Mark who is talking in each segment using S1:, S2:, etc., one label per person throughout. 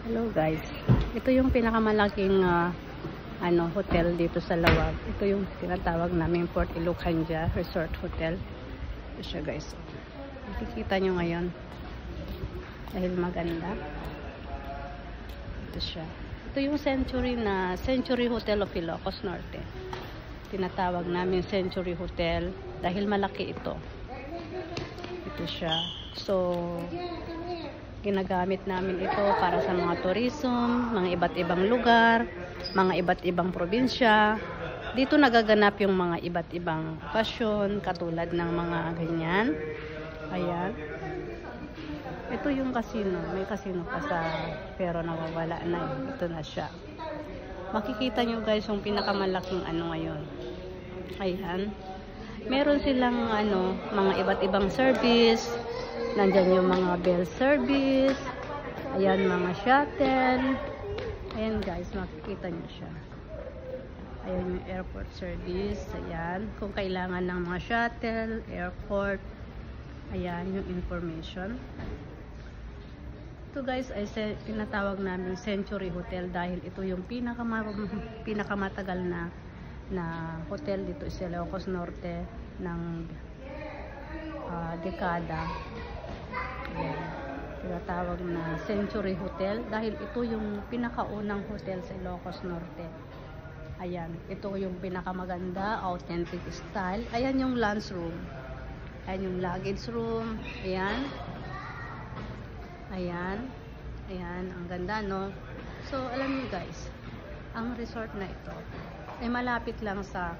S1: Hello guys, ito yung pinakamalaking hotel dito sa Lawag. Ito yung tinatawag namin Port Ilocandia Resort Hotel. Ito siya guys. Makikita nyo ngayon dahil maganda. Ito siya. Ito yung Century Hotel of Ilocos Norte. Tinatawag namin Century Hotel dahil malaki ito. Ito siya. So ginagamit namin ito para sa mga tourism, mga iba't ibang lugar, mga iba't ibang probinsya. Dito nagaganap yung mga iba't ibang okasyon, katulad ng mga ganyan. Ayan. Ito yung casino. May casino pa pero nawawala na. Ito na siya. Makikita nyo guys yung pinakamalaking ngayon. Ayan. Meron silang mga iba't ibang service. Nandyan yung mga bell service. Ayan, mga shuttle. Ayan guys, makikita nyo siya. Ayan yung airport service. Ayan, kung kailangan ng mga shuttle, airport. Ayan yung information. Ito guys ay tinatawag namin Century Hotel dahil ito yung pinakamatagal na hotel dito sa Ilocos Norte ng dekada. Ayan. Tinatawag na Century Hotel dahil ito yung pinakaunang hotel sa Ilocos Norte. Ayan, ito yung pinakamaganda, authentic style. Ayan yung lunch room. Ayan yung luggage room. Ayan. Ayan. Ayan, ang ganda no. So, alam niyo guys, ang resort na ito ay malapit lang sa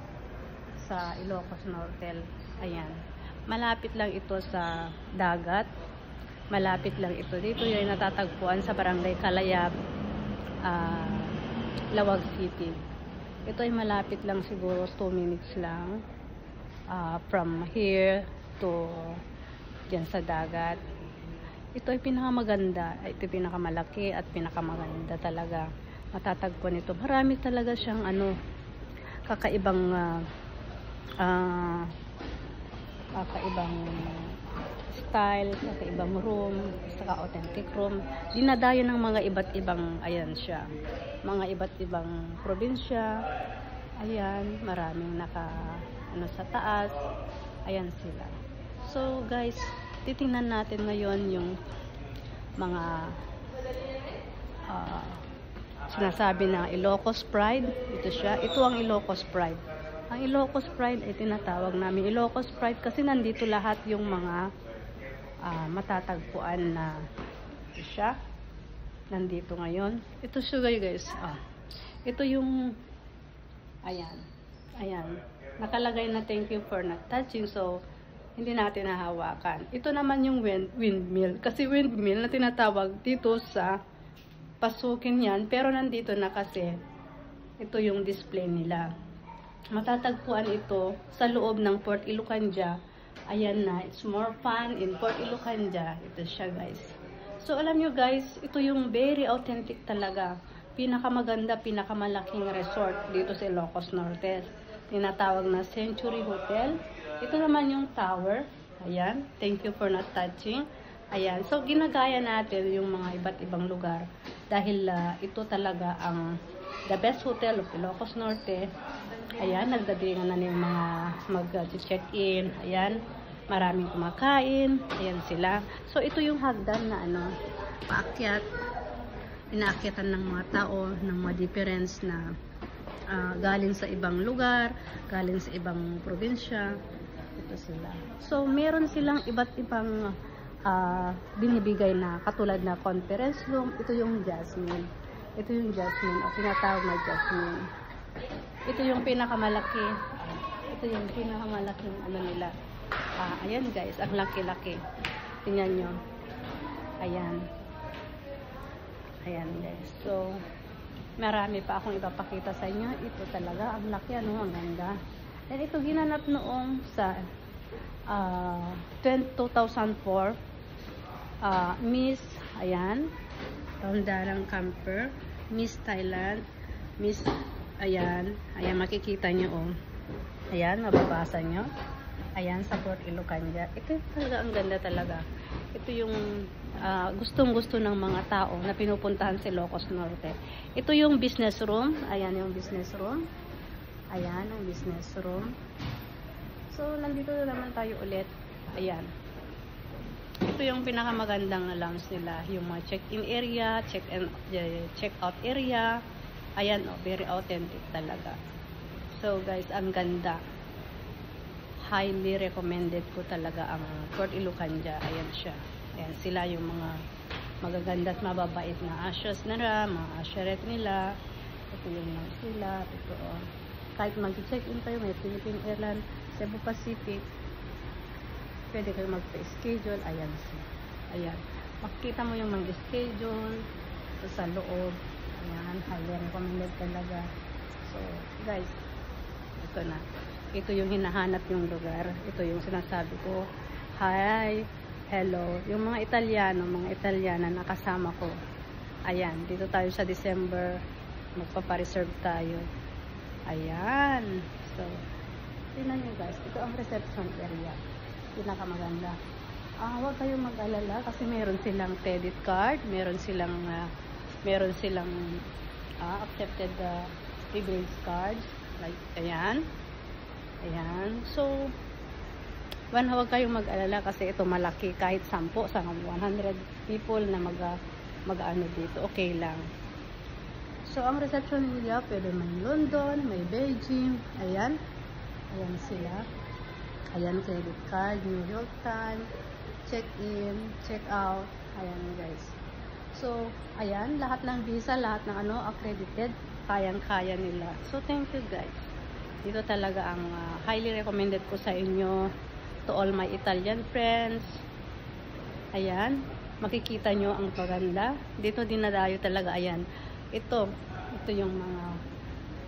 S1: Ilocos Norte. Ayan. Malapit lang ito sa dagat. Malapit lang ito. Dito yung natatagpuan sa Barangay Kalayab, Lawag City. Ito ay malapit lang siguro 2 minutes lang from here to dyan sa dagat. Ito ay pinakamaganda. Ito ay pinakamalaki at pinakamaganda talaga. Matatagpuan ito. Marami talaga siyang kakaibang style, kakaibang room, saka authentic room. Dinadayo ng mga iba't ibang, ayan siya, mga iba't ibang probinsya. Ayan, maraming sa taas. Ayan sila. So guys, titingnan natin ngayon yung mga sinasabi na Ilocos Pride. Ito siya. Ito ang Ilocos Pride. Ang Ilocos Pride ay tinatawag namin Ilocos Pride kasi nandito lahat yung mga matatagpuan na siya. Nandito ngayon. Ito siya guys. Ito yung ayan. Ayan. Nakalagay na thank you for not touching. So, hindi natin nahawakan. Ito naman yung windmill. Kasi windmill na tinatawag dito sa pasukin yan. Pero nandito na kasi ito yung display nila. Matatagpuan ito sa loob ng Port Ilocandia. Ayan na, it's more fun in Port Ilocandia. Ito siya guys. So alam nyo guys, ito yung very authentic talaga. Pinakamaganda, pinakamalaking resort dito sa Ilocos Norte. Tinatawag na Century Hotel. Ito naman yung tower. Ayan, thank you for not touching. Ayan, so ginagaya natin yung mga iba't ibang lugar. Dahil ito talaga ang the best hotel of Ilocos Norte. Ayan, nagdatingan na yung mga mag-check-in. Ayan, maraming kumakain. Ayan sila. So, ito yung hagdan na paakyat. Inaakyatan ng mga tao, ng mga difference na galing sa ibang lugar, galing sa ibang probinsya. Ito sila. So, meron silang iba't ibang binibigay na katulad na conference room. Ito yung Jasmine. Ito yung Jasmine, o tinatawag na Jasmine. Ito yung pinakamalaki. Ito yung pinakamalaking nila. Ayan guys, ang laki-laki. Tingnan nyo. Ayan. Ayan guys. So, marami pa akong ipapakita sa inyo. Ito talaga, ang laki, ang ganda. And ito ginanap noong sa 2004. Miss, ayan. Rondarang Camper. Miss Thailand. Miss, ayan. Ayan, makikita nyo, Ayan, mababasa nyo. Ayan, sa Port Ilocanja. Ito talaga, ang ganda talaga. Ito yung gustong-gusto ng mga tao na pinupuntahan si Ilocos Norte. Ito yung business room. Ayan yung business room. Ayan, ang business room. So, nandito na naman tayo ulit. Ayan. Ito yung pinakamagandang lounge nila. Yung mga check-in area, check-out area. Ayan, oh, very authentic talaga. So, guys, ang ganda. Highly recommended ko talaga ang Port Ilocanja. Ayan siya. Ayan, sila yung mga magaganda at mababait na ushers nila, mga usherette nila. Ito yung mga sila. Ito, oh. Kahit mag-check-in tayo, may Philippine Airlines, Cebu Pacific, pwede kayo mag-schedule. Ayan siya. Ayan. Makikita mo yung mag-schedule sa loob. Ayan. Highly recommended talaga. So, guys, ito na. Ito yung hinahanap yung lugar. Ito yung sinasabi ko. Hi, hello. Yung mga Italiana nakasama ko. Ayan, dito tayo sa December. Magpapareserve tayo. Ayan. So, tingnan nyo guys. Ito ang reception area. Pinakamaganda. Huwag kayong mag-alala kasi meron silang credit card. Meron silang accepted privilege cards. Like, ayan. Ayan. So, huwag kayong mag-alala kasi ito malaki. Kahit 10 sa 100 people na mag-ano dito. Okay lang. So, ang reception nila, pwede may London, may Beijing. Ayan. Ayan sila. Ayan, credit card, New York Times, check-in, check-out. Ayan, guys. So, ayan. Lahat ng visa, lahat ng accredited. Kayang-kaya nila. So, thank you, guys. Dito talaga ang highly recommended ko sa inyo to all my Italian friends. Ayan, makikita nyo ang paganda. Dito dinadayo talaga, ayan. Ito yung mga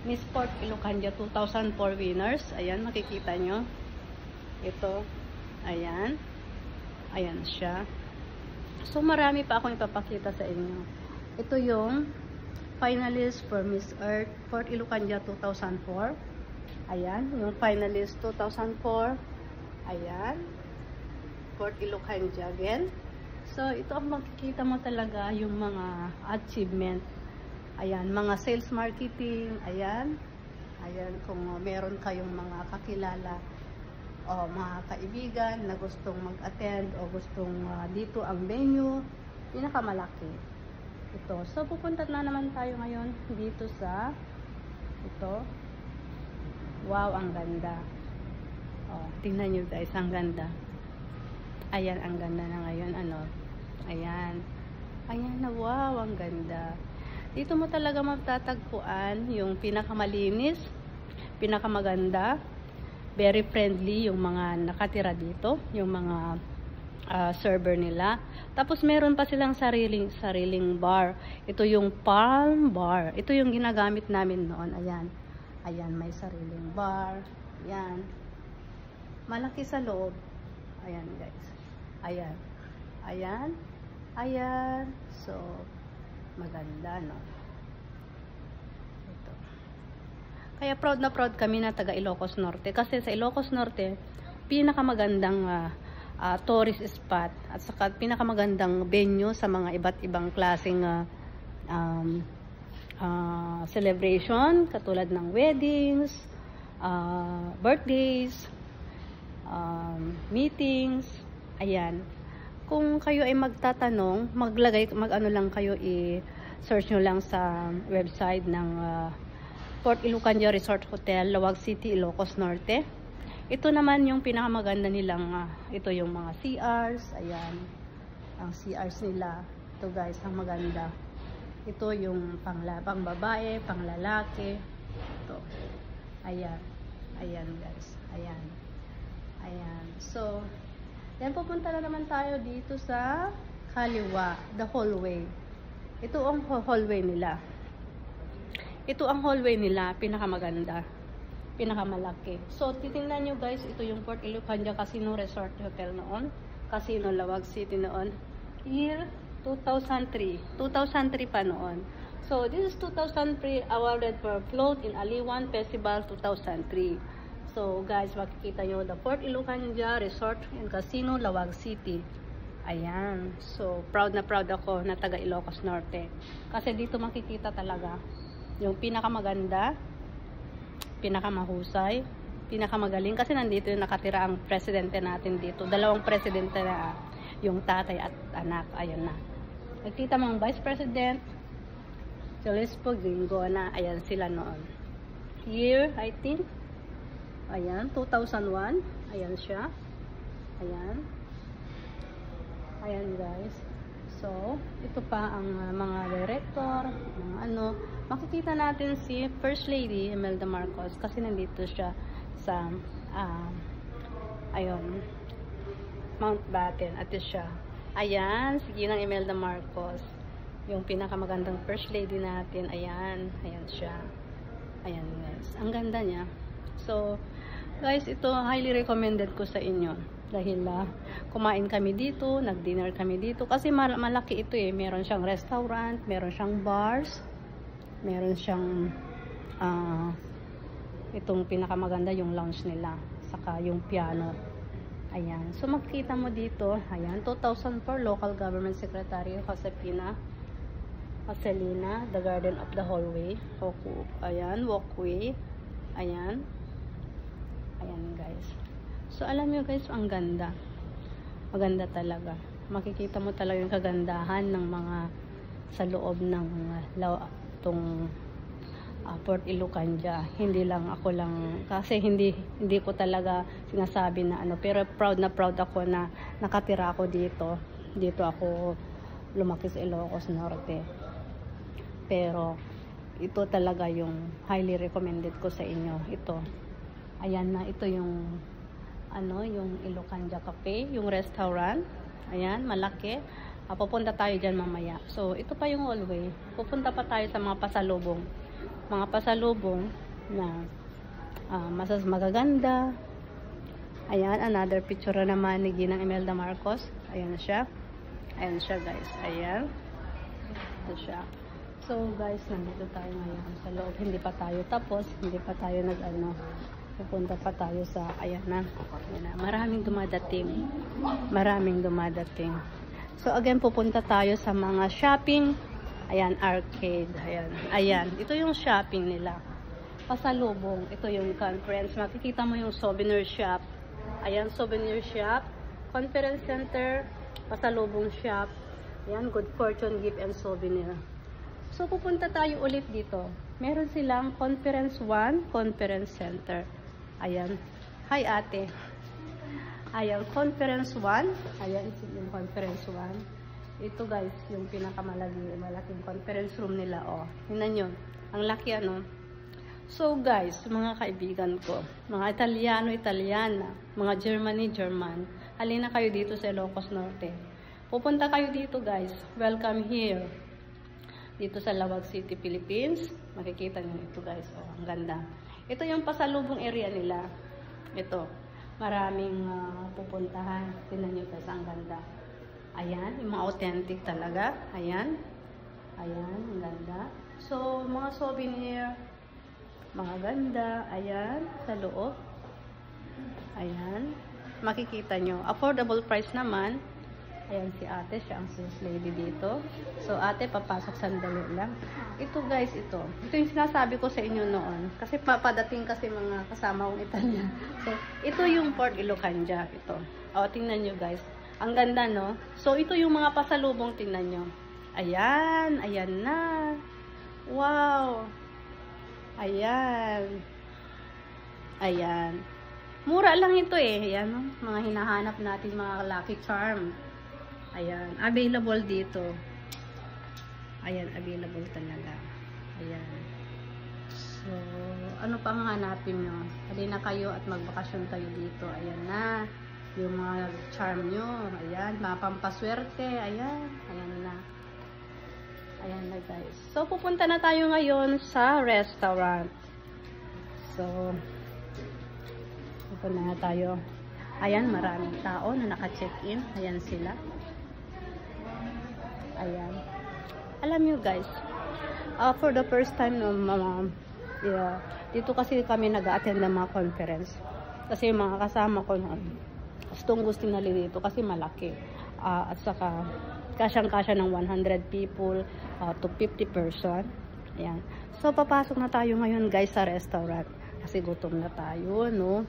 S1: Miss Port Ilocanja 2004 winners. Ayan, makikita nyo. Ito, ayan. Ayan siya. So, marami pa akong ipapakita sa inyo. Ito yung finalist for Miss Earth Port Ilocanja 2004. Ayan, yung finalist 2004. Ayan. Port Ilocanja again. So, ito ang makikita mo talaga yung mga achievement. Ayan, mga sales marketing. Ayan. Ayan, kung meron kayong mga kakilala o mga kaibigan na gustong mag-attend o gustong dito ang venue, pinakamalaki. Ito. So, pupunta na naman tayo ngayon dito sa ito. Wow, ang ganda. Oh, tingnan nyo guys, ang ganda. Ayan, ang ganda na ngayon, Ayan. Ayan na, wow, ang ganda. Dito mo talaga matatagpuan yung pinakamalinis, pinakamaganda, very friendly yung mga nakatira dito, yung mga server nila. Tapos meron pa silang sariling bar. Ito yung Palm Bar. Ito yung ginagamit namin noon. Ayan. Ayan, may sariling bar. Ayan. Malaki sa loob. Ayan, guys. Ayan. Ayan. Ayan. So, maganda, no? Ito. Kaya proud na proud kami na taga Ilocos Norte. Kasi sa Ilocos Norte, pinakamagandang tourist spot. At saka pinakamagandang venue sa mga iba't ibang klaseng celebration, katulad ng weddings, birthdays, meetings. Ayan. Kung kayo ay magtatanong, mag-ano lang kayo, i-search nyo lang sa website ng Port Ilocanja Resort Hotel, Lawag City, Ilocos Norte. Ito naman yung pinakamaganda nilang, ito yung mga CRs. Ayan. Ang CRs nila. Ito guys, ang maganda. Ito yung pang babae, pang lalaki. Ito. Ayan. Ayan guys. Ayan. Ayan. So, yan, pupunta na naman tayo dito sa kaliwa, the hallway. Ito ang hallway nila. Ito ang hallway nila, pinakamaganda. Pinakamalaki. So, titingnan nyo guys, ito yung Port Ilocanja Casino Resort Hotel noon. Casino Lawag City noon. Year 2003. 2003 pa noon. So, this is 2003 awarded for float in Aliwan Festival 2003. So guys, makikita nyo the Fort Ilocanja Resort and Casino, Lawag City. Ayan. So proud na proud ako na taga Ilocos Norte. Kasi dito makikita talaga yung pinakamaganda, pinakamahusay, pinakamagaling. Kasi nandito yung nakatira ang presidente natin dito. Dalawang presidente na, yung tatay at anak. Ayan na. Nakita mo ang Vice President, Jolispo Gingona. Ayan sila noon. Year, I think, ayan, 2001. Ayan siya. Ayan. Ayan guys. So, ito pa ang mga director, mga ano. Makikita natin si First Lady Imelda Marcos kasi nandito siya sa, ayun, Mountbatten. At siya. Ayan, si Ginang Imelda Marcos. Yung pinakamagandang First Lady natin. Ayan. Ayan siya. Ayan guys. Ang ganda niya. So, guys, ito highly recommended ko sa inyo. Dahil kumain kami dito, nag-dinner kami dito. Kasi malaki ito eh. Meron siyang restaurant, meron siyang bars, meron siyang itong pinakamaganda yung lounge nila. Saka yung piano. Ayan. So, makikita mo dito. Ayan. 2004 Local Government Secretary Josefina Marcelina, the Garden of the Hallway. Ayan, walkway. Ayan. Ayan guys. So alam nyo guys, ang ganda. Maganda talaga. Makikita mo talaga yung kagandahan ng mga sa loob ng itong Fort Ilocanja. Hindi lang ako lang, kasi hindi ko talaga sinasabi na ano, pero proud na proud ako na nakatira ako dito. Dito ako lumaki sa Ilocos Norte. Pero ito talaga yung highly recommended ko sa inyo. Ito. Ayan na, ito yung ano, yung Ilocanja Cafe, yung restaurant. Ayan, malaki. Pupunta tayo dyan mamaya. So, ito pa yung hallway. Pupunta pa tayo sa mga pasalubong. Mga pasalubong na magaganda. Ayan, another picture naman ni Ginang Imelda Marcos. Ayan na siya. Ayan siya guys. Ayan. Ito siya. So guys, nandito tayo ngayon sa loob. Hindi pa tayo tapos. Hindi pa tayo pupunta pa tayo sa, ayan na. Maraming dumadating. Maraming dumadating. So again, pupunta tayo sa mga shopping. Ayan, arcade. Ayan. Ayan. Ito yung shopping nila. Pasalubong. Ito yung conference. Makikita mo yung souvenir shop. Ayan, souvenir shop. Conference center. Pasalubong shop. Ayan, Good Fortune Gift and Souvenir. So, pupunta tayo ulit dito. Meron silang Conference 1, Conference Center. Ayan. Hi, ate. Ayan, Conference 1. Ayan, yung Conference 1. Ito, guys, yung malaking conference room nila. Oh, tingnan nyo. Ang laki, ano. So, guys, mga kaibigan ko, mga Italiano, Italiana, mga German, halina kayo dito sa Ilocos Norte. Pupunta kayo dito, guys. Welcome here. Dito sa Lawag City, Philippines. Makikita nyo ito guys. Oh, ang ganda. Ito yung pasalubong area nila. Ito. Maraming pupuntahan. Tingnan nyo guys, ang ganda. Ayan. Yung mga authentic talaga. Ayan. Ayan. Ang ganda. So, mga souvenir. Mga ganda. Ayan. Sa loob. Ayan. Makikita nyo. Affordable price naman. Ayan si ate, siya ang sales lady dito. So ate, papasok sandali lang. Ito guys, ito. Ito yung sinasabi ko sa inyo noon. Kasi papadating kasi mga kasama kong Italian. So, ito yung Fort Ilocanja. Ito. O, tingnan nyo guys. Ang ganda, no? So, ito yung mga pasalubong, tingnan nyo. Ayan. Ayan na. Wow. Ayan. Ayan. Mura lang ito eh. Ayan, no? Mga hinahanap natin, mga Lucky Charm. Ayan, available dito. Ayan, available talaga. Ayan. So, ano pang hanapin nyo? Halina kayo at magbakasyon kayo dito. Ayan na. Yung mga charm nyo. Ayan, mga pampaswerte. Ayan. Ayan na. Ayan na guys. So, pupunta na tayo ngayon sa restaurant. So, pupunta na tayo. Ayan, maraming tao na naka-check-in. Ayan sila. Ayan. Alam nyo guys, for the first time Yeah. Dito kasi kami nag-attend ng mga conference. Kasi yung mga kasama ko, gustong-gusto na dito kasi malaki. At saka, kasyang-kasya ng 100 people to 50 person. Ayan. So, papasok na tayo ngayon guys sa restaurant. Kasi gutom na tayo, no?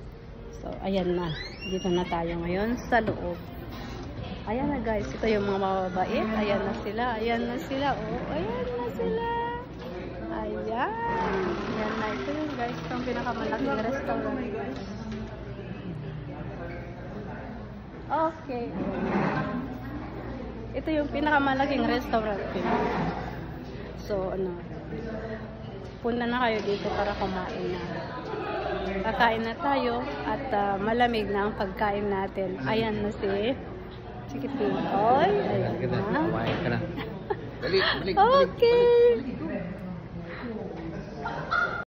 S1: So, ayan na. Dito na tayo ngayon sa loob. Ayan na guys. Ito yung mga mababait. Ayan na sila. Ayan na sila. Oh, ayan na sila. Ayan. Ayan na. Ito yung guys. Itong pinakamalaking restaurant guys. Okay. Ito yung pinakamalaking restaurant. So, punta na kayo dito para kumain na. Kakain na tayo at malamig na ang pagkain natin. Ayan na si Chikiting. Oy, ayan na.
S2: Kumain ka na. Dali, balik.
S1: Okay.